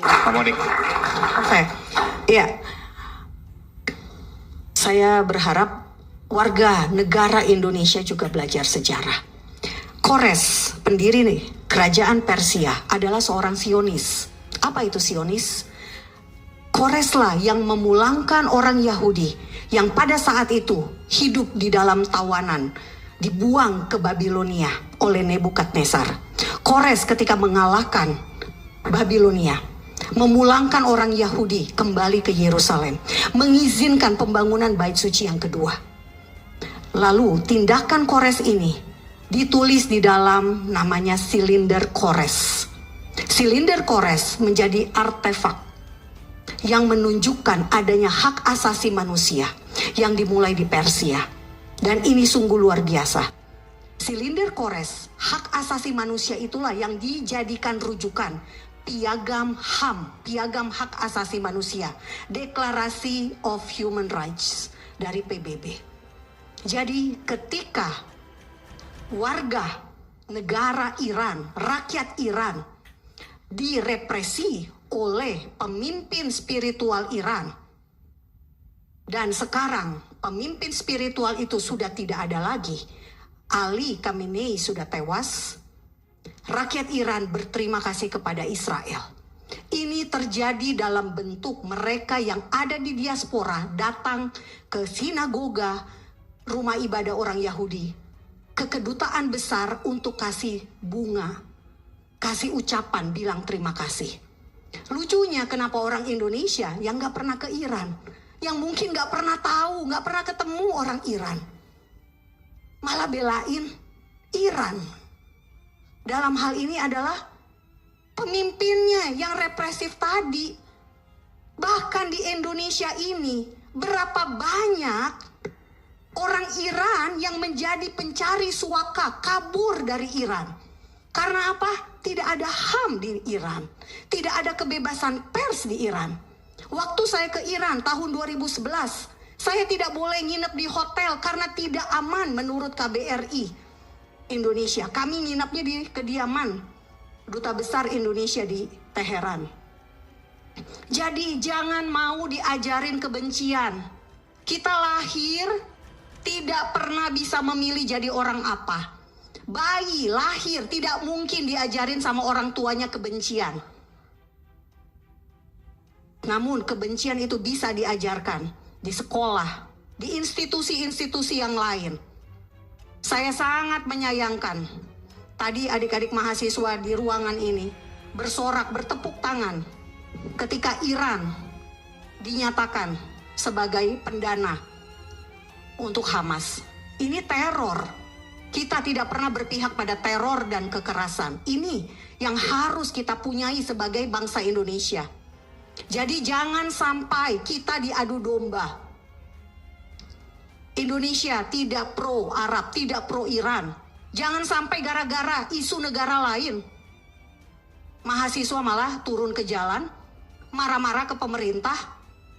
Pak Monik. Oke, ya. Saya berharap warga negara Indonesia juga belajar sejarah. Kores, pendiri nih, kerajaan Persia adalah seorang Zionis. Apa itu Zionis? Koreslah yang memulangkan orang Yahudi yang pada saat itu hidup di dalam tawanan, dibuang ke Babilonia oleh Nebukadnezar. Kores ketika mengalahkan Babilonia, memulangkan orang Yahudi kembali ke Yerusalem, mengizinkan pembangunan bait suci yang kedua. Lalu tindakan Kores ini ditulis di dalam namanya Silinder Kores. Silinder Kores menjadi artefak yang menunjukkan adanya hak asasi manusia yang dimulai di Persia. Dan ini sungguh luar biasa. Silinder Kores, hak asasi manusia itulah yang dijadikan rujukan Piagam HAM, Piagam Hak Asasi Manusia, Declaration of Human Rights dari PBB. Jadi ketika warga negara Iran, rakyat Iran direpresi oleh pemimpin spiritual Iran, dan sekarang pemimpin spiritual itu sudah tidak ada lagi, Ali Khamenei sudah tewas, rakyat Iran berterima kasih kepada Israel. Ini terjadi dalam bentuk mereka yang ada di diaspora datang ke sinagoga, rumah ibadah orang Yahudi, ke kedutaan besar untuk kasih bunga, kasih ucapan, bilang terima kasih. Lucunya kenapa orang Indonesia yang gak pernah ke Iran, yang mungkin gak pernah tahu, gak pernah ketemu orang Iran, malah belain Iran. Dalam hal ini adalah pemimpinnya yang represif tadi. Bahkan di Indonesia ini, berapa banyak orang Iran yang menjadi pencari suaka, kabur dari Iran. Karena apa? Tidak ada HAM di Iran. Tidak ada kebebasan pers di Iran. Waktu saya ke Iran tahun 2011, saya tidak boleh nginep di hotel karena tidak aman menurut KBRI Indonesia. Kami nginepnya di kediaman Duta Besar Indonesia di Teheran. Jadi jangan mau diajarin kebencian. Kita lahir tidak pernah bisa memilih jadi orang apa. Bayi lahir tidak mungkin diajarin sama orang tuanya kebencian. Namun kebencian itu bisa diajarkan di sekolah, di institusi-institusi yang lain. Saya sangat menyayangkan tadi adik-adik mahasiswa di ruangan ini bersorak, bertepuk tangan ketika Iran dinyatakan sebagai pendana untuk Hamas. Ini teror. Kita tidak pernah berpihak pada teror dan kekerasan. Ini yang harus kita punyai sebagai bangsa Indonesia. Jadi jangan sampai kita diadu domba. Indonesia tidak pro Arab, tidak pro Iran. Jangan sampai gara-gara isu negara lain, mahasiswa malah turun ke jalan, marah-marah ke pemerintah.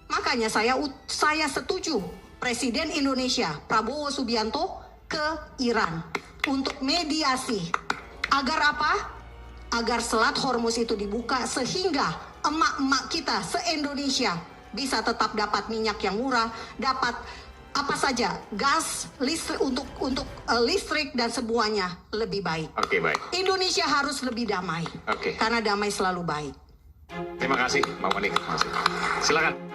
Makanya saya setuju Presiden Indonesia Prabowo Subianto ke Iran untuk mediasi. Agar apa? Agar Selat Hormuz itu dibuka sehingga emak-emak kita se-Indonesia bisa tetap dapat minyak yang murah, dapat apa saja, gas, listrik untuk listrik dan semuanya lebih baik. Oke, baik. Indonesia harus lebih damai. Oke. Karena damai selalu baik. Terima kasih, Mbak Monik. Silakan.